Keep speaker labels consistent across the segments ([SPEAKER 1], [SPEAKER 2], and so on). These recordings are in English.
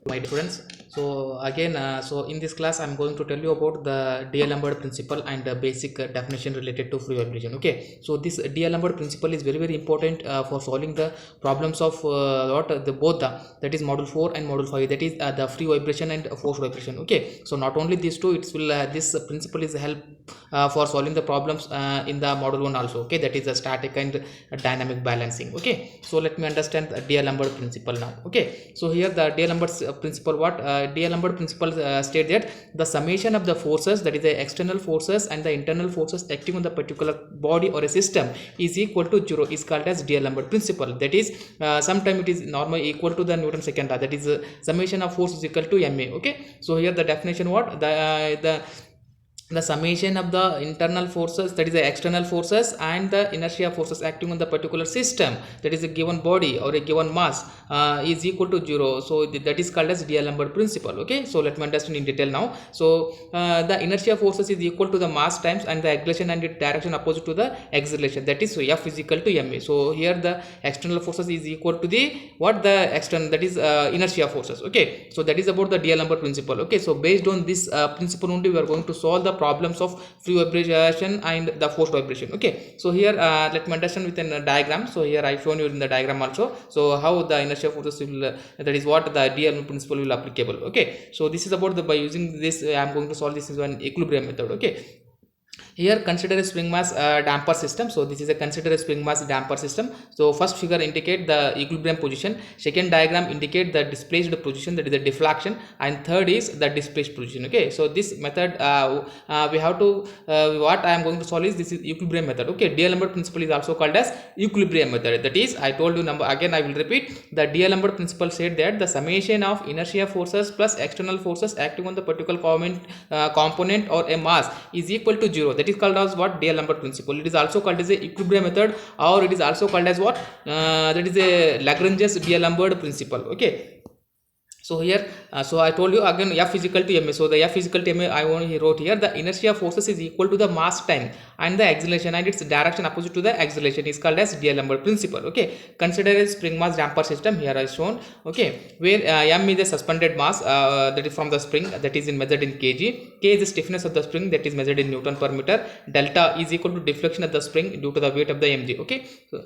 [SPEAKER 1] My dear friends, so again so in this class I'm going to tell you about the D'Alembert principle and the basic definition related to free vibration. Okay, so this D'Alembert principle is very important for solving the problems of what the both the that is module 4 and module 5, that is the free vibration and forced vibration. Okay, so not only these two, it will this principle is help for solving the problems in the module 1 also. Okay, that is the static and dynamic balancing. Okay, so let me understand the D'Alembert principle now. Okay, so here the D'Alembert principle, what D'Alembert principle state that the summation of the forces, that is the external forces and the internal forces acting on the particular body or a system, is equal to 0, is called as D'Alembert principle. That is sometime it is normally equal to the Newton second law, that is summation of force is equal to ma. Okay, so here the definition, what the summation of the internal forces, that is the external forces, and the inertia forces acting on the particular system, that is a given body or a given mass, is equal to 0. So that is called as D'Alembert principle. Okay, so let me understand in detail now. So the inertia forces is equal to the mass times and the acceleration and its direction opposite to the acceleration, that is so F is equal to ma. So here the external forces is equal to the what the external, that is inertia forces. Okay, so that is about the D'Alembert principle. Okay, so based on this principle only we are going to solve the problems of free vibration and the forced vibration. Okay, so here let me understand with a diagram. So here I shown you in the diagram also, so how the inertia forces will that is what the D'Alembert principle will applicable. Okay, so this is about the, by using this I am going to solve this is one equilibrium method. Okay, here consider a spring mass damper system. So this is a consider a spring mass damper system. So first figure indicate the equilibrium position, second diagram indicate the displaced position, that is the deflection, and third is the displaced position. Okay, so this method we have to what I am going to solve is this is equilibrium method. Okay, D'Alembert principle is also called as equilibrium method. That is, I told you number, again I will repeat, the D'Alembert principle said that the summation of inertia forces plus external forces acting on the particular component or a mass is equal to 0. That is called as what? D'Alembert principle. It is also called as a equilibrium method, or it is also called as what? That is a Lagrange's D'Alembert principle. Okay, so here so I told you again F is equal to ma. So the F is equal to ma I only wrote here, the inertia forces is equal to the mass time and the acceleration and its direction opposite to the acceleration, is called as D'Alembert principle. Okay, consider a spring mass damper system, here I shown. Okay, where m is a suspended mass that is from the spring, that is in measured in kg, k is the stiffness of the spring, that is measured in Newton per meter, delta is equal to deflection of the spring due to the weight of the mg.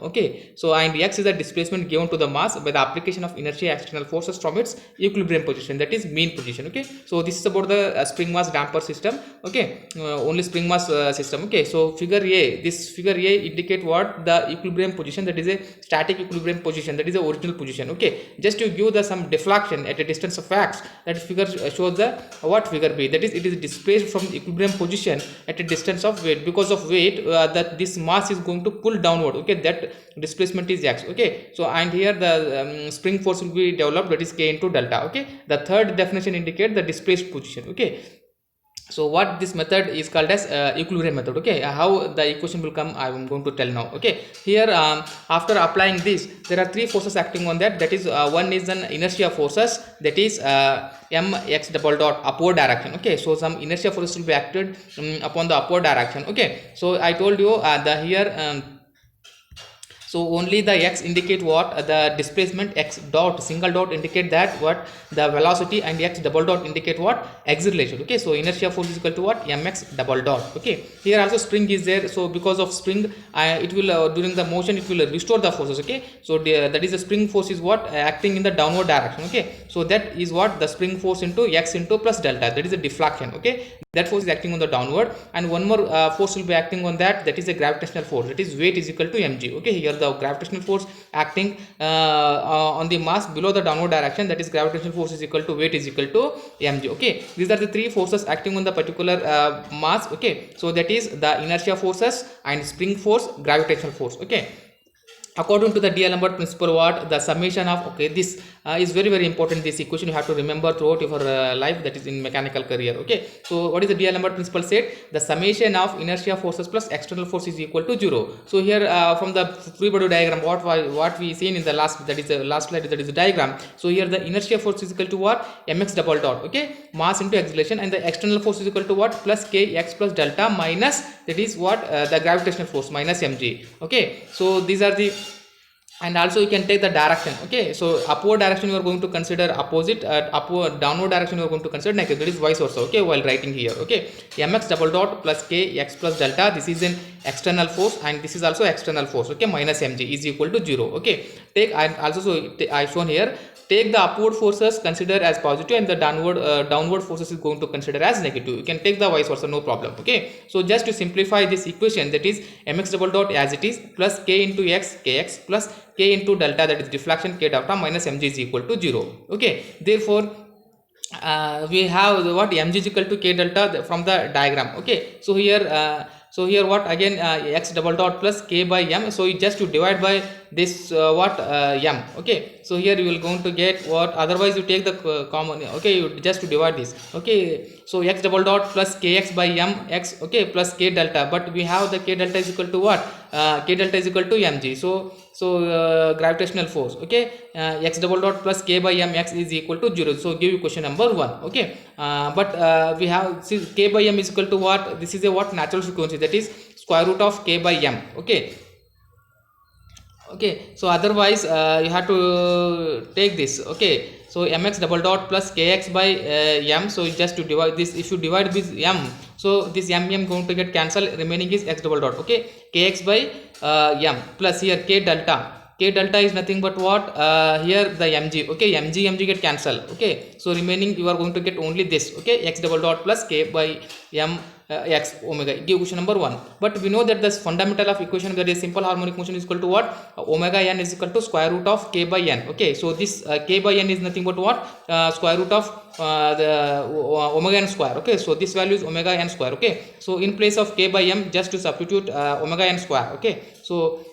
[SPEAKER 1] Okay, so and x is the displacement given to the mass by the application of inertia external forces from its equilibrium position, that is mean position. Okay, so this is about the spring mass damper system. Okay, only spring mass system. Okay, so figure A, this figure A indicate what? The equilibrium position, that is a static equilibrium position, that is the original position. Okay, just to give the some deflection at a distance of x, that figure shows the what? Figure B, that is it is displaced from the equilibrium position at a distance of weight, because of weight that this mass is going to pull downward. Okay, that displacement is x. Okay, so and here the spring force will be developed, that is k into delta. Okay, the third definition indicate the displaced position. Okay, so what this method is called as equilibrium method. Okay, how the equation will come I am going to tell now. Okay, here after applying this, there are three forces acting on that, that is one is an inertia forces, that is mx double dot upward direction. Okay, so some inertia forces will be acted upon the upward direction. Okay, so I told you the here so only the x indicate what? The displacement, x dot single dot indicate that what? The velocity, and x double dot indicate what? Acceleration. Okay, so inertia force is equal to what? Mx double dot. Okay, here also spring is there, so because of spring it will during the motion it will restore the forces. Okay, so that is the spring force is what? Acting in the downward direction. Okay, so that is what? The spring force into x into plus delta, that is a deflection. Okay, that force is acting on the downward, and one more force will be acting on that, that is a gravitational force, that is weight is equal to mg. Okay, here the gravitational force acting on the mass below the downward direction, that is gravitational force is equal to weight is equal to mg. Okay, these are the three forces acting on the particular mass. Okay, so that is the inertia forces and spring force, gravitational force. Okay, according to the D'Alembert principle, what? The summation of, okay, this is very important, this equation you have to remember throughout your life, that is in mechanical career. Okay, so what is the D'Alembert principle said? The summation of inertia forces plus external force is equal to 0. So here from the free body diagram, what we seen in the last, that is the last slide, that is the diagram. So here the inertia force is equal to what? Mx double dot. Okay, mass into acceleration, and the external force is equal to what? Plus k x plus delta minus, that is what? The gravitational force minus mg. Okay, so these are the and also you can take the direction. Okay, so upward direction you are going to consider opposite, upward downward direction you are going to consider negative, that is vice versa. Okay, while writing here. Okay, mx double dot plus k x plus delta, this is an external force and this is also external force. Okay, minus mg is equal to 0. Okay, take, I also, so I shown here, take the upward forces consider as positive and the downward forces is going to consider as negative. You can take the vice versa, no problem. Okay, so just to simplify this equation, that is mx double dot as it is plus k into x kx plus k into delta, that is deflection k delta minus mg is equal to 0. Okay, therefore we have what mg is equal to k delta from the diagram. Okay, so here what again, x double dot plus k by m, so you just to divide by this m. Okay, so here you will going to get what, otherwise you take the common. Okay, you just to divide this. Okay, so x double dot plus kx by m x, okay, plus k delta, but we have the k delta is equal to what, k delta is equal to mg, so gravitational force. Okay, x double dot plus k by m x is equal to 0, so give you question number 1. Okay, but we have, see, k by m is equal to what, this is a what, natural frequency, that is square root of k by m. Okay, so otherwise you have to take this. Okay, so mx double dot plus kx by m, so just to divide this, if you divide this m, so this m going to get cancelled, remaining is x double dot. Okay, kx by m plus here k delta, k delta is nothing but what, here the mg. Okay, mg get cancelled. Okay, so remaining you are going to get only this. Okay, x double dot plus k by m x omega, give question number 1. But we know that the fundamental of equation, that is simple harmonic motion, is equal to what, omega n is equal to square root of k by n. Okay, so this k by n is nothing but what, square root of the omega n square. Okay, so this value is omega n square. Okay, so in place of k by m, just to substitute omega n square. Okay, so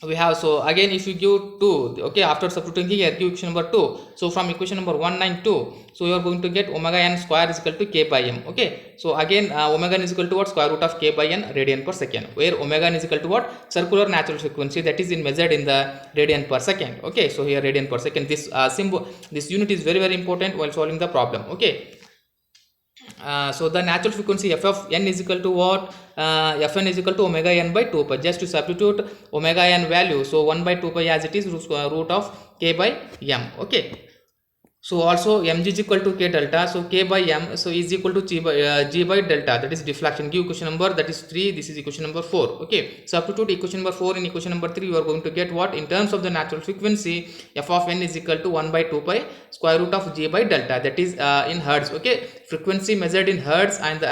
[SPEAKER 1] we have, so again if you give 2, okay, after substituting here, give equation number 2, so from equation number 192, so you are going to get omega n square is equal to k by m. Okay, so again omega n is equal to what, square root of k by n radian per second, where omega n is equal to what, circular natural frequency, that is in measured in the radian per second. Okay, so here radian per second, this symbol, this unit is very very important while solving the problem. Okay, so the natural frequency f of n is equal to what, fn is equal to omega n by 2 pi. Just to substitute omega n value, so 1 by 2 pi as it is, root of k by m. Okay, so also mg is equal to k delta, so k by m, so is equal to g by delta, that is deflection. Give equation number, that is 3, this is equation number 4. Okay, substitute equation number 4 in equation number 3, you are going to get what, in terms of the natural frequency, f of n is equal to 1 by 2 pi square root of g by delta, that is in hertz. Okay, frequency measured in hertz, and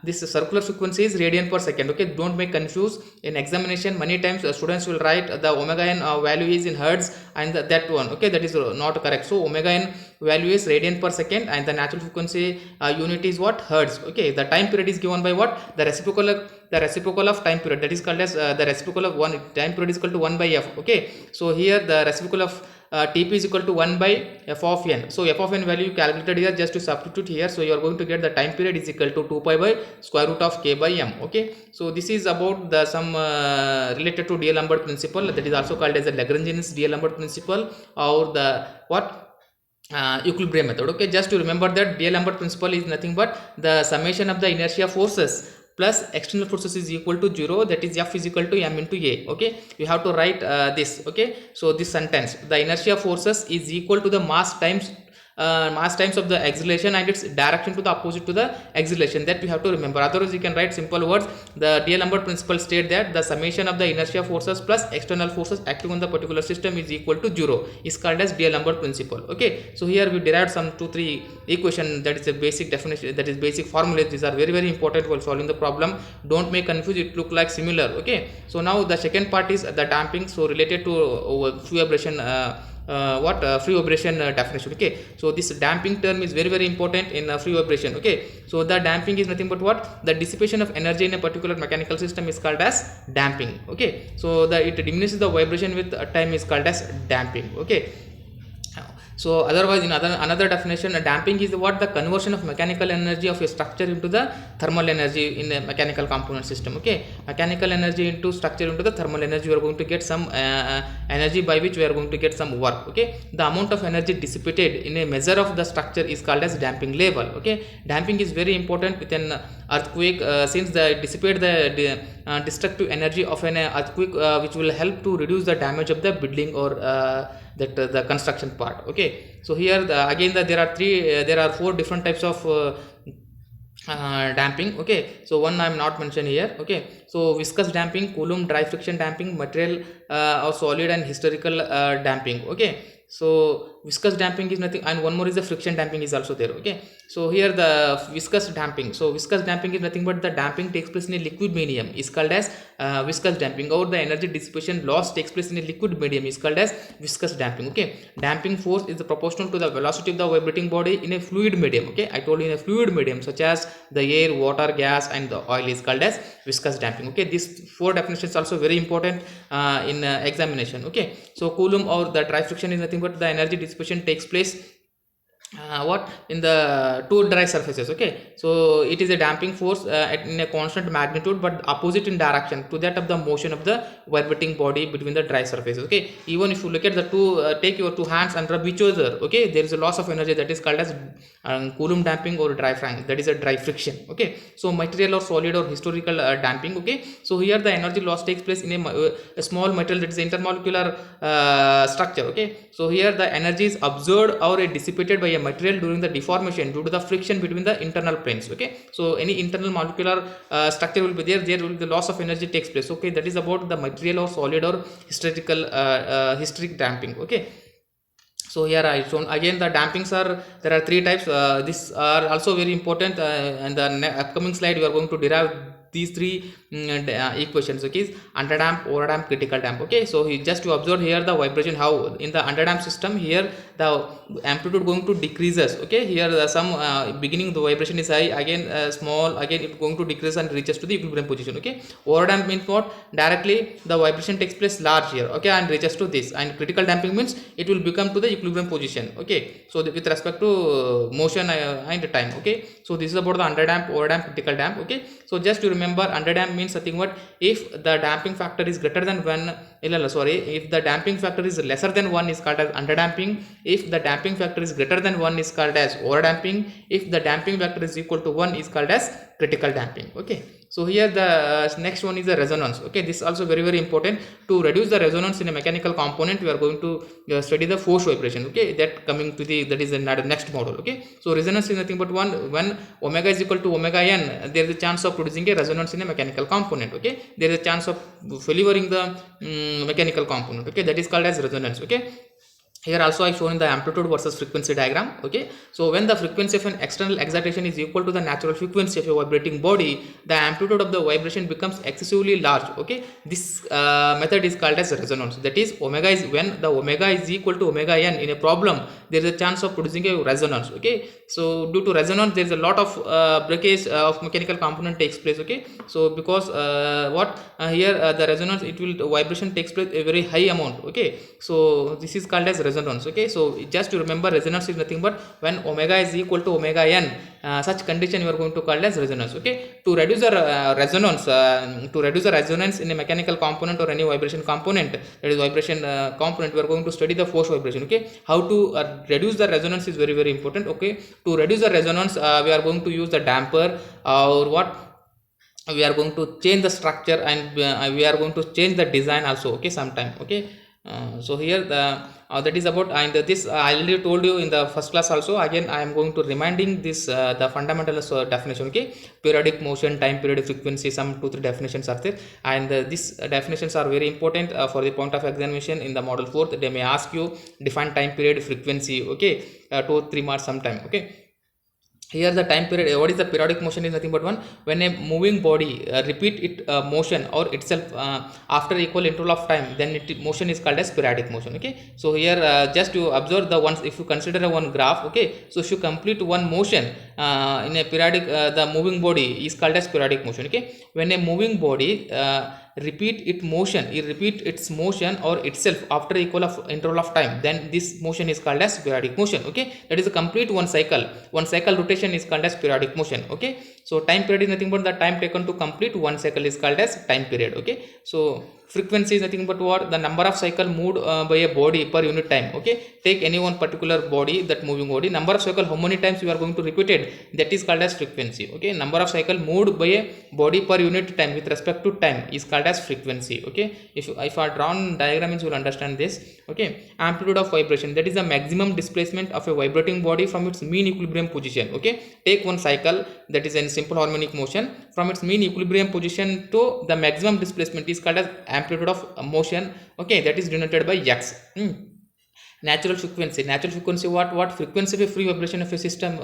[SPEAKER 1] this circular frequency is radian per second. Okay, don't make confused in examination. Many times students will write the omega n value is in hertz and that one. Okay, that is not correct. So omega n value is radian per second and the natural frequency unit is what, hertz. Okay, the time period is given by what, the reciprocal of time period, that is called as the reciprocal of one time period is equal to 1 by f. Okay, so here the reciprocal of Tp is equal to 1 by f of n. So f of n value calculated here, just to substitute here, so you are going to get the time period is equal to 2 pi by square root of k by m. Okay, so this is about the some related to D'Alembert principle, that is also called as the Lagrangian D'Alembert principle, or the what, equilibrium method. Okay, just to remember that D'Alembert principle is nothing but the summation of the inertia forces plus external forces is equal to 0, that is f is equal to m into a. Okay, you have to write this. Okay, so this sentence, the inertia forces is equal to the mass times of the acceleration and its direction to the opposite to the acceleration, that we have to remember. Otherwise you can write simple words. The D'Alembert principle state that the summation of the inertia forces plus external forces acting on the particular system is equal to 0, is called as D'Alembert principle. Okay, so here we derived some 2-3 equation, that is a basic definition, that is basic formulas. These are very very important while solving the problem. Don't make confused, it look like similar. Okay, so now the second part is the damping, so related to free vibration free vibration definition. Okay, so this damping term is very very important in free vibration. Okay, so the damping is nothing but what, the dissipation of energy in a particular mechanical system is called as damping. Okay, so it diminishes the vibration with time is called as damping. Okay, So otherwise, in another definition, damping is what the conversion of mechanical energy of a structure into the thermal energy in a mechanical component system. Okay, mechanical energy into structure into the thermal energy, we are going to get some energy by which we are going to get some work. Okay, the amount of energy dissipated in a measure of the structure is called as damping level. Okay, damping is very important with an earthquake, since the dissipate the destructive energy of an earthquake, which will help to reduce the damage of the building or that the construction part. Okay, so here again there are four different types of damping. Okay, so one I am not mentioned here. Okay, so viscous damping, Coulomb dry friction damping, material or solid and historical damping. Okay, so viscous damping is nothing, and one more is the friction damping is also there. Okay, so here the viscous damping, so viscous damping is nothing but the damping takes place in a liquid medium is called as viscous damping, or the energy dissipation loss takes place in a liquid medium is called as viscous damping. Okay, damping force is proportional to the velocity of the vibrating body in a fluid medium. Okay, I told you in a fluid medium such as the air, water, gas and the oil is called as viscous damping. Okay, these four definitions also very important in examination. Okay, so Coulomb or the dry friction is nothing but the energy dissipation takes place what in the two dry surfaces. Okay, so it is a damping force in a constant magnitude but opposite in direction to that of the motion of the vibrating body between the dry surfaces. Okay, even if you look at the two, take your two hands and rub each other, okay, there is a loss of energy that is called as Coulomb damping or dry friction, that is a dry friction. Okay, so material or solid or historical damping. Okay, so here the energy loss takes place in a small material, that is intermolecular structure. Okay, so here the energy is absorbed or dissipated by a material during the deformation due to the friction between the internal planes. Okay, so any internal molecular structure will be there will be the loss of energy takes place. Okay, that is about the material or solid or historical historic damping. Okay, so here I shown again the dampings are, there are three types. These are also very important, and the upcoming slide we are going to derive these three equations. Okay, underdamp, overdamp, critical damp. Okay, so just to observe here the vibration, how in the underdamp system here the amplitude going to decreases. Okay, here some beginning the vibration is high, again small, again it going to decrease and reaches to the equilibrium position. Okay, overdamp means what, directly the vibration takes place large here, okay, and reaches to this, and critical damping means it will become to the equilibrium position. Okay, so with respect to motion and time. Okay, so this is about the underdamp, overdamp, critical damp. Okay, so just to remember, underdamp means something what, if the damping factor is greater than 1, if the damping factor is lesser than 1 is called as underdamping, if the damping factor is greater than 1 is called as overdamping, if the damping factor is equal to 1 is called as critical damping. Okay, so here the next one is the resonance. Okay, this is also very important. To reduce the resonance in a mechanical component, we are going to study the force vibration. Okay, that coming to the, that is the next model. Okay, so resonance is nothing but when omega is equal to omega n, there is a chance of producing a resonance in a mechanical component. Okay, there is a chance of favoring the mechanical component. Okay, that is called as resonance. Okay, here also I shown in the amplitude versus frequency diagram. Okay, so when the frequency of an external excitation is equal to the natural frequency of a vibrating body, the amplitude of the vibration becomes excessively large. Okay, this method is called as resonance. That is, omega is, when the omega is equal to omega n in a problem, there is a chance of producing a resonance. Okay, so due to resonance there is a lot of breakage of mechanical component takes place. Okay, so because here the resonance, it will, the vibration takes place a very high amount. Okay, so this is called as resonance. Okay, so just to remember, resonance is nothing but when omega is equal to omega n, such condition you are going to call as resonance. Okay, to reduce the resonance in a mechanical component or any vibration component, that is vibration component, we are going to study the force vibration. Okay, how to reduce the resonance is very important. Okay, to reduce the resonance, we are going to use the damper, or what, we are going to change the structure, and we are going to change the design also. Okay, sometime. Okay, so here the that is about, and this I already told you in the first class also. Again I am going to reminding this the fundamental definition. Okay, periodic motion, time period, frequency, some 2-3 definitions are there, and these definitions are very important for the point of examination in the model 4th. They may ask you define time period, frequency. Okay, 2-3 marks sometime. Okay, here the time period, what is the periodic motion is nothing but one, when a moving body repeat it motion or itself after equal interval of time, then motion is called as periodic motion. Okay, so here just to observe the ones, if you consider one graph. Okay, so if you complete one motion, in a periodic the moving body is called as periodic motion. Okay, when a moving body repeat its motion or itself after equal of interval of time, then this motion is called as periodic motion. Okay, that is a complete one cycle rotation is called as periodic motion. Okay, so time period is nothing but the time taken to complete one cycle is called as time period. Okay, so frequency is nothing but what the number of cycle moved by a body per unit time. Okay, take any one particular body, that moving body, number of cycle, how many times you are going to repeat it, that is called as frequency. Okay, number of cycle moved by a body per unit time with respect to time is called as frequency. Okay, if I drawn diagram means you will understand this. Okay, amplitude of vibration, that is the maximum displacement of a vibrating body from its mean equilibrium position. Okay, take one cycle, that is in simple harmonic motion, from its mean equilibrium position to the maximum displacement is called as amplitude of motion. Okay, that is denoted by x. Natural frequency, what frequency of a free vibration of a system,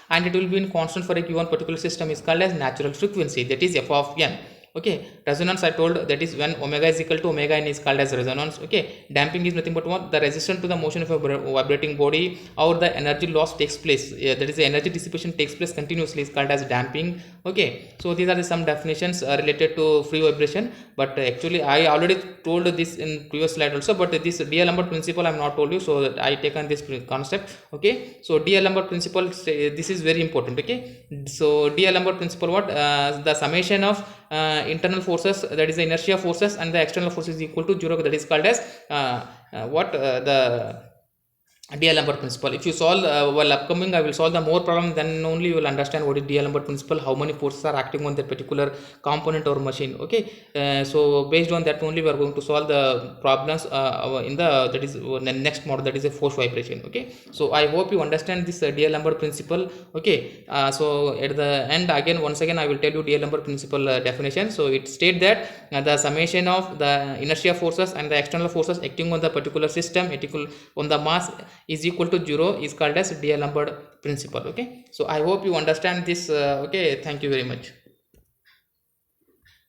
[SPEAKER 1] and it will be in constant for a given particular system is called as natural frequency, that is f of n. Okay, resonance I told, that is when omega is equal to omega n is called as resonance. Okay, damping is nothing but what the resistance to the motion of a vibrating body or the energy loss takes place, that is the energy dissipation takes place continuously is called as damping. Okay, so these are the some definitions related to free vibration, but actually I already told this in previous slide also, but this D'Alembert principle I have not told you, so that I taken this concept. Okay, so D'Alembert principle, this is very important. Okay, so D'Alembert principle, what the summation of internal forces, that is the inertia forces, and the external forces is equal to 0, that is called as the D'Alembert principle. If you solve while upcoming, I will solve the more problem, then only you will understand what is D'Alembert principle, how many forces are acting on that particular component or machine. Okay, so based on that only we are going to solve the problems in the, that is next model, that is a force vibration. Okay, so I hope you understand this D'Alembert principle. Okay, so at the end again, once again I will tell you D'Alembert principle definition. So it states that the summation of the inertia forces and the external forces acting on the particular system, on the mass is equal to 0 is called as D'Alembert principle. Okay, so I hope you understand this. Okay, thank you very much.